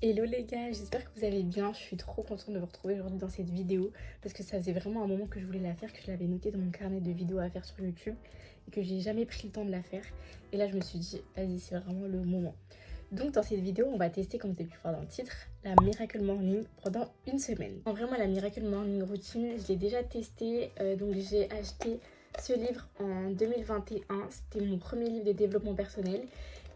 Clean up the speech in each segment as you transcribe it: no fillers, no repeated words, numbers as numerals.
Hello les gars, j'espère que vous allez bien. Je suis trop contente de vous retrouver aujourd'hui dans cette vidéo parce que ça faisait vraiment un moment que je voulais la faire, que je l'avais noté dans mon carnet de vidéos à faire sur YouTube et que j'ai jamais pris le temps de la faire. Et là je me suis dit, vas-y, c'est vraiment le moment. Donc dans cette vidéo, on va tester, comme vous avez pu voir dans le titre, la Miracle Morning pendant une semaine. En vraiment, la Miracle Morning routine, je l'ai déjà testée, donc j'ai acheté ce livre en 2021. C'était mon premier livre de développement personnel.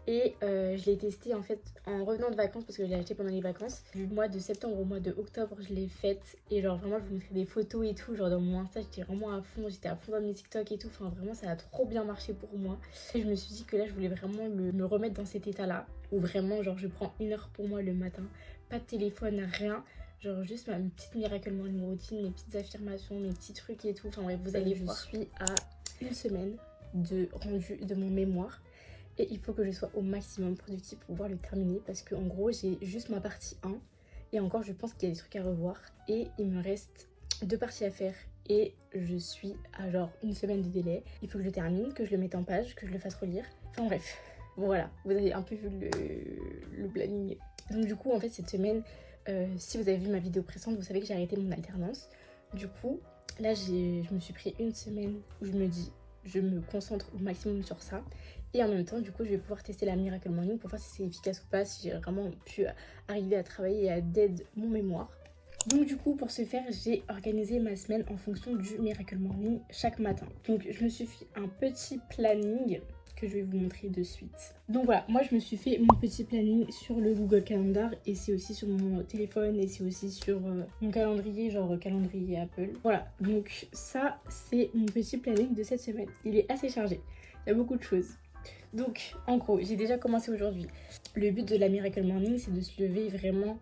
Et je l'ai testé en fait en revenant de vacances parce que je l'ai acheté pendant les vacances. Du mois de septembre au mois de octobre, je l'ai faite. Et genre vraiment, je vous mettrai des photos et tout. Genre dans mon Insta, j'étais vraiment à fond. J'étais à fond dans mes TikTok et tout. Enfin vraiment, ça a trop bien marché pour moi. Et je me suis dit que là, je voulais vraiment me remettre dans cet état-là. Où vraiment, genre je prends 1 heure pour moi le matin. Pas de téléphone, rien. Genre juste ma petite Miracle Morning routine, mes petites affirmations, mes petits trucs et tout. Enfin bref, vous allez voir. Je suis à une semaine de rendu de mon mémoire. Et il faut que je sois au maximum productive pour pouvoir le terminer parce qu'en gros j'ai juste ma partie 1 et encore je pense qu'il y a des trucs à revoir et il me reste 2 parties à faire et je suis à genre une semaine de délai. Il faut que je le termine, que je le mette en page, que je le fasse relire. Enfin bref, voilà, vous avez un peu vu le planning. Donc du coup en fait cette semaine, si vous avez vu ma vidéo précédente, vous savez que j'ai arrêté mon alternance. Du coup là je me suis pris une semaine où je me dis je me concentre au maximum sur ça. Et en même temps, du coup, je vais pouvoir tester la Miracle Morning pour voir si c'est efficace ou pas, si j'ai vraiment pu arriver à travailler et à dead mon mémoire. Donc du coup, pour ce faire, j'ai organisé ma semaine en fonction du Miracle Morning chaque matin. Donc je me suis fait un petit planning que je vais vous montrer de suite. Donc voilà, moi je me suis fait mon petit planning sur le Google Calendar et c'est aussi sur mon téléphone et c'est aussi sur mon calendrier, genre calendrier Apple. Voilà, donc ça c'est mon petit planning de cette semaine. Il est assez chargé, il y a beaucoup de choses. Donc en gros, j'ai déjà commencé aujourd'hui. Le but de la Miracle Morning, c'est de se lever vraiment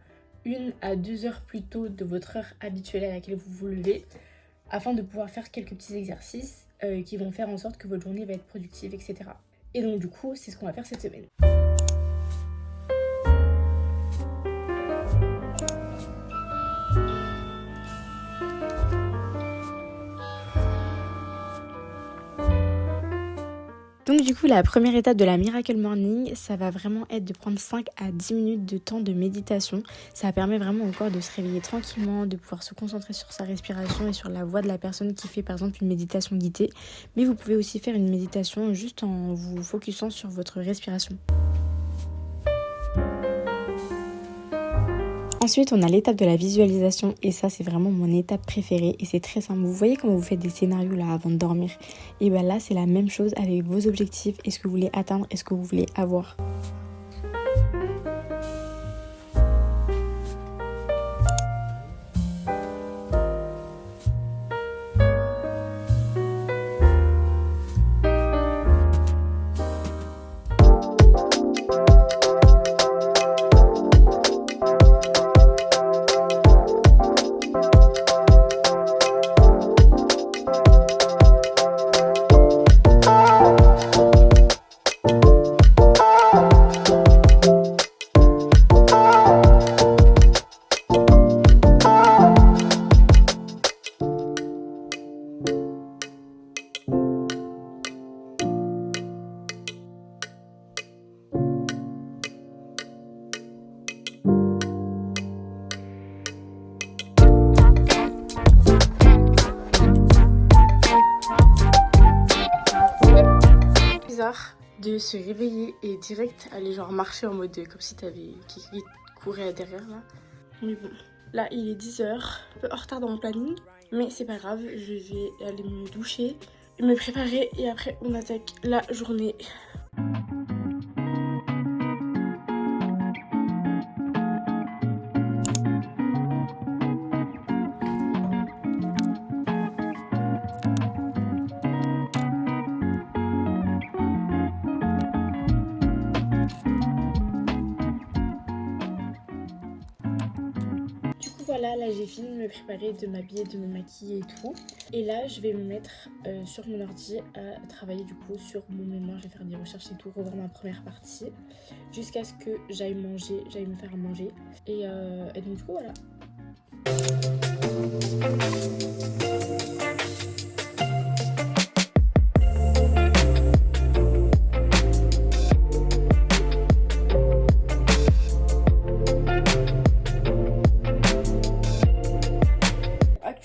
1 à 2 heures plus tôt de votre heure habituelle à laquelle vous vous levez afin de pouvoir faire quelques petits exercices qui vont faire en sorte que votre journée va être productive, etc. Et donc du coup, c'est ce qu'on va faire cette semaine. Donc du coup, la première étape de la Miracle Morning, ça va vraiment être de prendre 5 à 10 minutes de temps de méditation. Ça permet vraiment au corps de se réveiller tranquillement, de pouvoir se concentrer sur sa respiration et sur la voix de la personne qui fait par exemple une méditation guidée. Mais vous pouvez aussi faire une méditation juste en vous focusant sur votre respiration. Ensuite, on a l'étape de la visualisation et ça, c'est vraiment mon étape préférée et c'est très simple. Vous voyez comment vous faites des scénarios là avant de dormir? Et bien là, c'est la même chose avec vos objectifs et ce que vous voulez atteindre et ce que vous voulez avoir. De se réveiller et direct aller genre marcher en mode comme si t'avais qui courait derrière là. Mais bon, là il est 10h, un peu en retard dans mon planning, mais c'est pas grave, je vais aller me doucher, me préparer et après on attaque la journée. Voilà, là j'ai fini de me préparer, de m'habiller, de me maquiller et tout. Et là je vais me mettre sur mon ordi à travailler du coup sur mon mémoire. Je vais faire des recherches et tout, revoir ma première partie. Jusqu'à ce que j'aille manger, j'aille me faire à manger. Et donc du coup voilà.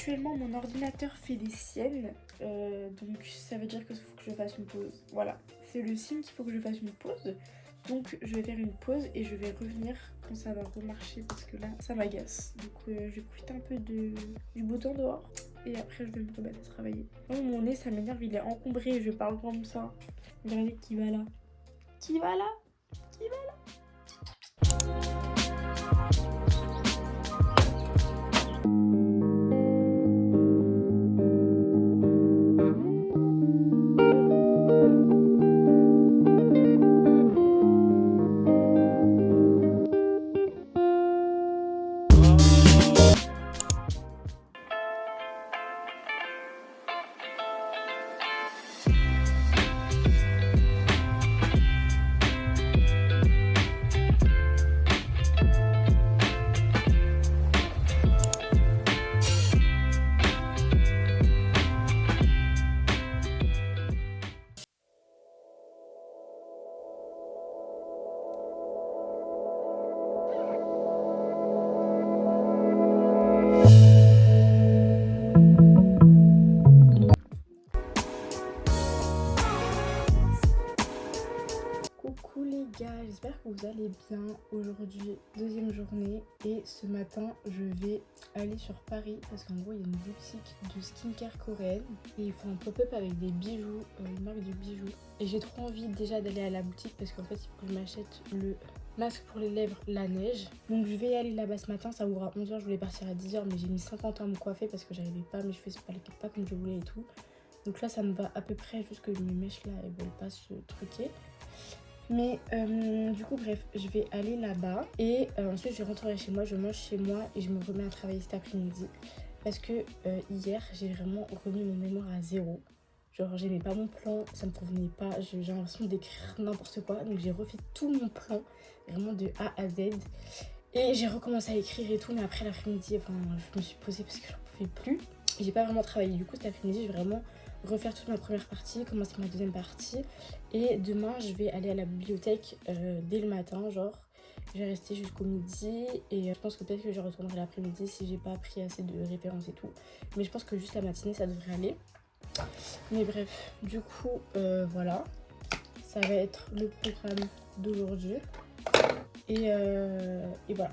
actuellement mon ordinateur fait des siennes, donc ça veut dire qu'il faut que je fasse une pause. Voilà, c'est le signe qu'il faut que je fasse une pause. Donc je vais faire une pause et je vais revenir quand ça va remarcher parce que là ça m'agace. Donc je vais profiter un peu du beau temps dehors et après je vais me remettre à travailler. Oh, mon nez ça m'énerve, il est encombré, je parle comme ça. Regardez qui va là. Qui va là? Qui va là? Coucou les gars, j'espère que vous allez bien. Aujourd'hui, deuxième journée et ce matin, je vais aller sur Paris parce qu'en gros, il y a une boutique de skincare coréenne et ils font un pop-up avec des bijoux, une marque de bijoux. Et j'ai trop envie déjà d'aller à la boutique parce qu'en fait, il faut que je m'achète le masque pour les lèvres, la neige. Donc je vais aller là-bas ce matin, ça ouvre à 11h, je voulais partir à 10h mais j'ai mis 50 ans à me coiffer parce que j'arrivais pas, mes cheveux se pas comme je voulais et tout. Donc là, ça me va à peu près, juste que mes mèches là, elles veulent pas se truquer. Mais du coup bref, je vais aller là-bas et ensuite je rentrerai chez moi, je mange chez moi et je me remets à travailler cet après-midi. Parce que hier j'ai vraiment remis mon mémoire à 0. Genre j'aimais pas mon plan, ça me convenait pas, j'ai l'impression d'écrire n'importe quoi. Donc j'ai refait tout mon plan, vraiment de A à Z. Et j'ai recommencé à écrire et tout, mais après l'après-midi, enfin je me suis posée parce que j'en pouvais plus. Et j'ai pas vraiment travaillé, du coup cet après-midi je vais vraiment refaire toute ma première partie, commencer ma deuxième partie. Et demain, je vais aller à la bibliothèque dès le matin, genre. Je vais rester jusqu'au midi et je pense que peut-être que je retournerai l'après-midi si j'ai pas pris assez de références et tout. Mais je pense que juste la matinée, ça devrait aller. Mais bref, du coup, voilà. Ça va être le programme d'aujourd'hui. Et voilà.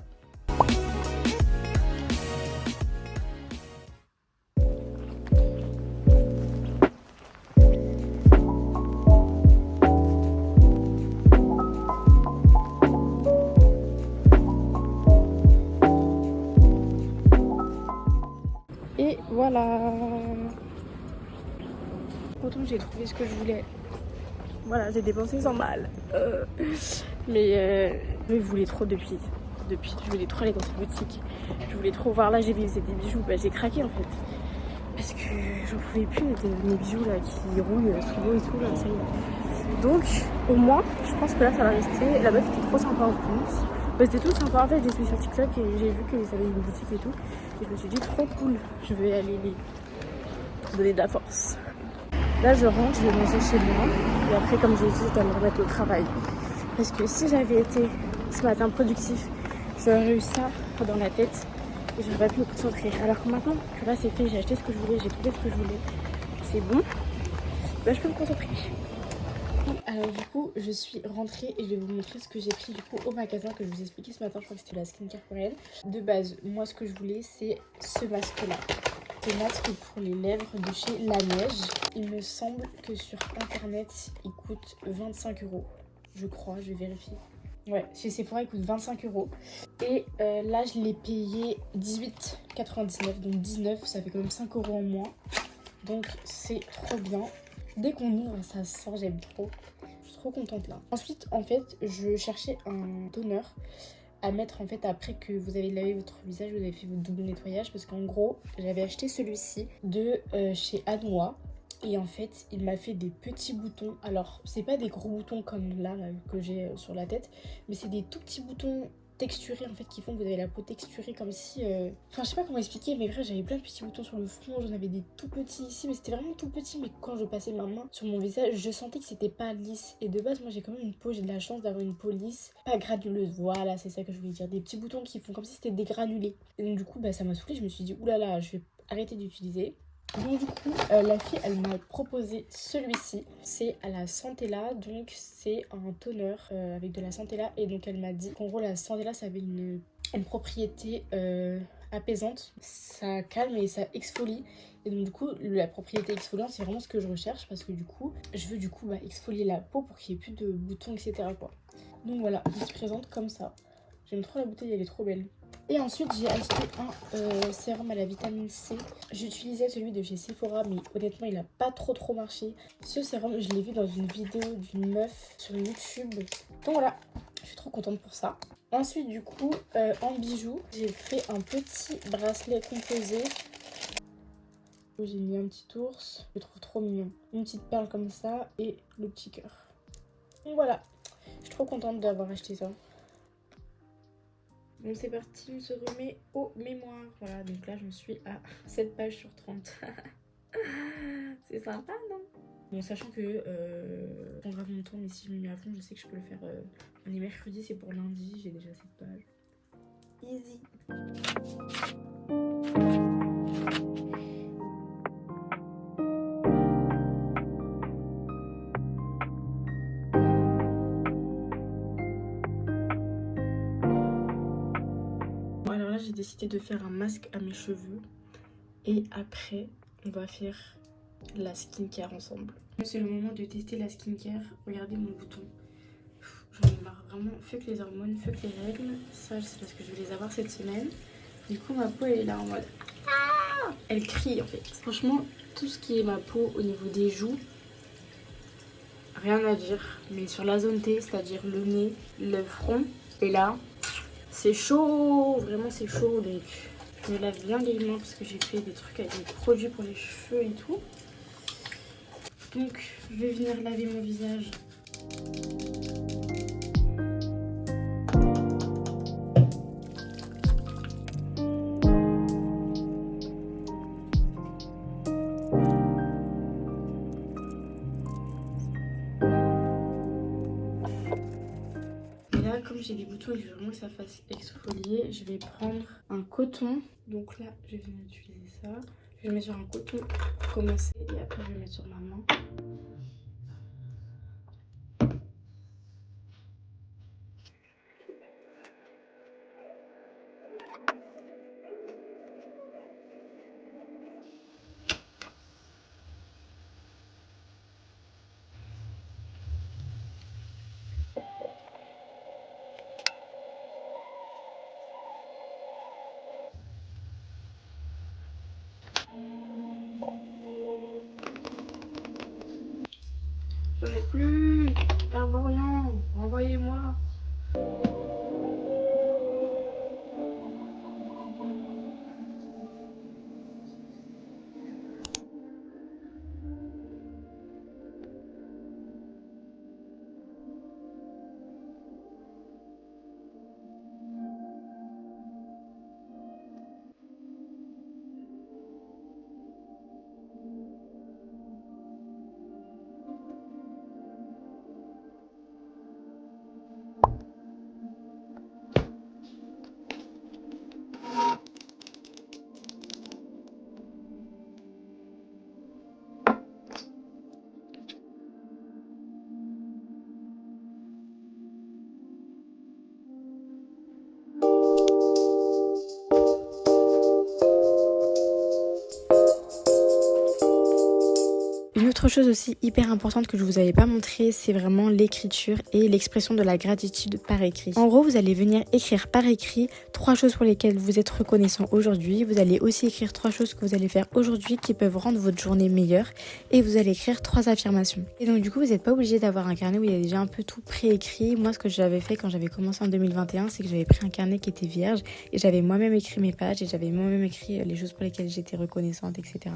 Et voilà. Pourtant j'ai trouvé ce que je voulais. Voilà, j'ai dépensé 100 balles. Mais je voulais trop depuis. Je voulais trop aller dans cette boutique. Je voulais trop voir. Là j'ai vu des bijoux. Bah, j'ai craqué en fait. Parce que j'en pouvais plus de mes bijoux là qui rouillent sous l'eau et tout là, ça y est. Donc au moins je pense que là ça va rester. La meuf était trop sympa en plus. Bah, c'était tout sympa en fait, j'ai suivi sur TikTok et j'ai vu qu'ils avaient une boutique et tout. Et je me suis dit trop cool, je vais aller les donner de la force. Là je rentre, je vais manger chez moi. Et après comme j'ai dit, je dois me remettre au travail. Parce que si j'avais été ce matin productif, j'aurais eu ça dans la tête et j'aurais pas pu me concentrer. Alors que maintenant que là c'est fait, j'ai acheté ce que je voulais, j'ai trouvé ce que je voulais, c'est bon, bah je peux me concentrer. Alors du coup je suis rentrée et je vais vous montrer ce que j'ai pris du coup au magasin que je vous ai expliqué ce matin. Je crois que c'était la skincare coréenne. De base moi ce que je voulais c'est ce masque là, ce masque pour les lèvres de chez La Neige. Il me semble que sur internet il coûte 25 €, je crois, je vais vérifier. Ouais, chez Sephora il coûte 25 €. Et là je l'ai payé 18,99 €, donc 19, ça fait quand même 5 € en moins. Donc c'est trop bien. Dès qu'on ouvre, ça sent, j'aime trop. Je suis trop contente là. Ensuite, en fait, je cherchais un toner à mettre en fait après que vous avez lavé votre visage, vous avez fait votre double nettoyage. Parce qu'en gros, j'avais acheté celui-ci de chez Anoa. Et en fait, il m'a fait des petits boutons. Alors, c'est pas des gros boutons comme là que j'ai sur la tête. Mais c'est des tout petits boutons texturés en fait qui font que vous avez la peau texturée comme si enfin je sais pas comment expliquer, mais bref j'avais plein de petits boutons sur le front, j'en avais des tout petits ici mais c'était vraiment tout petit, mais quand je passais ma main sur mon visage je sentais que c'était pas lisse. Et de base moi j'ai quand même une peau, j'ai de la chance d'avoir une peau lisse, pas granuleuse, voilà c'est ça que je voulais dire, des petits boutons qui font comme si c'était des granulés. Et donc du coup bah ça m'a saoulée, je me suis dit oulala je vais arrêté d'utiliser. Donc du coup, la fille, elle m'a proposé celui-ci. C'est à la Centella, donc c'est un toner avec de la Centella. Et donc elle m'a dit qu'en gros, la Centella, ça avait une propriété apaisante. Ça calme et ça exfolie. Et donc du coup, la propriété exfoliante, c'est vraiment ce que je recherche. Parce que du coup, je veux exfolier la peau pour qu'il n'y ait plus de boutons, etc. quoi. Donc voilà, il se présente comme ça. J'aime trop la bouteille, elle est trop belle. Et ensuite, j'ai acheté un sérum à la vitamine C. J'utilisais celui de chez Sephora, mais honnêtement, il n'a pas trop marché. Ce sérum, je l'ai vu dans une vidéo d'une meuf sur YouTube. Donc voilà, je suis trop contente pour ça. Ensuite, du coup, en bijoux, j'ai fait un petit bracelet composé. J'ai mis un petit ours, je le trouve trop mignon. Une petite perle comme ça et le petit cœur. Donc voilà, je suis trop contente d'avoir acheté ça. Bon, c'est parti, on se remet au mémoire. Voilà, donc là, j'en suis à 7 pages sur 30. C'est sympa, non? Bon, sachant que on grave mon temps, mais si je me mets à fond, je sais que je peux le faire. On est mercredi, c'est pour lundi, j'ai déjà 7 pages. Easy. Alors là, j'ai décidé de faire un masque à mes cheveux. Et après, on va faire la skincare ensemble. C'est le moment de tester la skincare. Regardez mon bouton. J'en ai marre vraiment. Fuck les hormones, fuck les règles. Ça, c'est parce que je vais les avoir cette semaine. Du coup, ma peau, elle est là en mode... Ah, elle crie en fait. Franchement, tout ce qui est ma peau au niveau des joues, rien à dire. Mais sur la zone T, c'est-à-dire le nez, le front, et là, c'est chaud. Vraiment, c'est chaud. Donc, je me lave bien les mains parce que j'ai fait des trucs avec des produits pour les cheveux et tout. Donc, je vais venir laver mon visage. Et là, comme j'ai des boutons et que je veux vraiment que ça fasse exfolier, je vais prendre un coton. Donc là, je vais venir utiliser ça. Je vais mettre sur un coton pour commencer et après je vais mettre sur ma main. J'en ai plus. Herborian, renvoyez-moi. Une autre chose aussi hyper importante que je vous avais pas montré, c'est vraiment l'écriture et l'expression de la gratitude par écrit. En gros, vous allez venir écrire par écrit 3 choses pour lesquelles vous êtes reconnaissant aujourd'hui. Vous allez aussi écrire 3 choses que vous allez faire aujourd'hui qui peuvent rendre votre journée meilleure. Et vous allez écrire 3 affirmations. Et donc du coup, vous n'êtes pas obligé d'avoir un carnet où il y a déjà un peu tout préécrit. Moi, ce que j'avais fait quand j'avais commencé en 2021, c'est que j'avais pris un carnet qui était vierge et j'avais moi-même écrit mes pages et j'avais moi-même écrit les choses pour lesquelles j'étais reconnaissante, etc.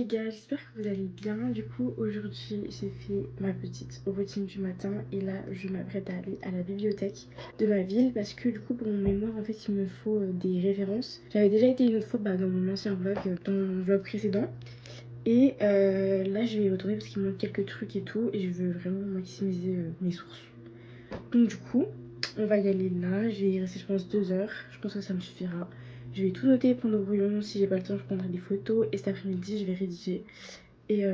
les gars, j'espère que vous allez bien. Du coup, aujourd'hui, j'ai fait ma petite routine du matin et là, je m'apprête à aller à la bibliothèque de ma ville parce que du coup, pour mon mémoire, en fait, il me faut des références. J'avais déjà été une autre fois dans mon ancien vlog, dans mon vlog précédent. Et là, je vais y retourner parce qu'il me manque quelques trucs et tout et je veux vraiment maximiser mes sources. Donc du coup, on va y aller là. Je vais y rester, je pense, 2 heures. Je pense que ça me suffira. Je vais tout noter pour le brouillon. Si j'ai pas le temps, je prendrai des photos. Et cet après-midi, je vais rédiger. Et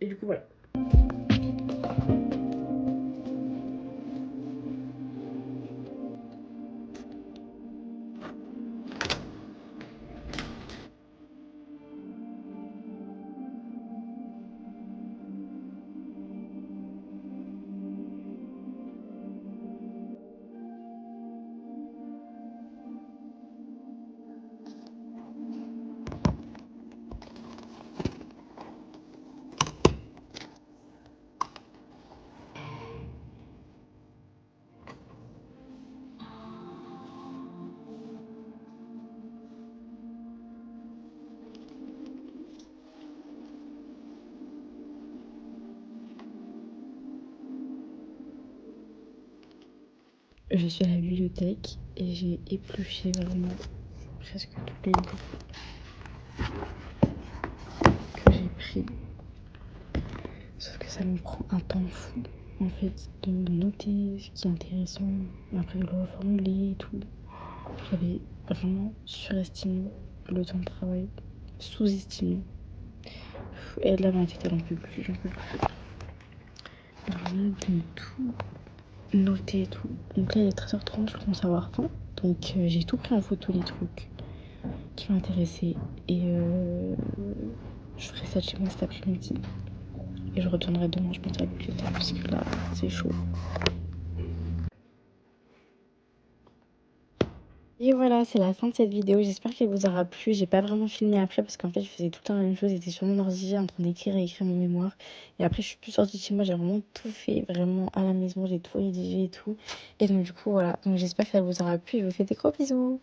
du coup, voilà. Je suis à la bibliothèque et j'ai épluché vraiment presque tous les livres que j'ai pris. Sauf que ça me prend un temps fou, en fait, de noter ce qui est intéressant, après de le reformuler et tout. J'avais vraiment surestimé le temps de travail, sous-estimé. Et là, ma tête, elle en peut plus, j'en peux plus. Vraiment de tout noter et tout. Donc là, il est 13h30, je commence à avoir faim. Donc j'ai tout pris en photo, les trucs qui m'intéressaient. Et je ferai ça chez moi cet après-midi. Et je retournerai demain, je pense, à la bibliothèque, parce que là, c'est chaud. Et voilà, c'est la fin de cette vidéo. J'espère qu'elle vous aura plu. J'ai pas vraiment filmé après parce qu'en fait, je faisais tout le temps la même chose. J'étais sur mon ordi en train d'écrire et écrire mon mémoire. Et après, je suis plus sortie de chez moi. J'ai vraiment tout fait, vraiment à la maison. J'ai tout rédigé et tout. Et donc, du coup, voilà. Donc, j'espère que ça vous aura plu. Je vous fais des gros bisous.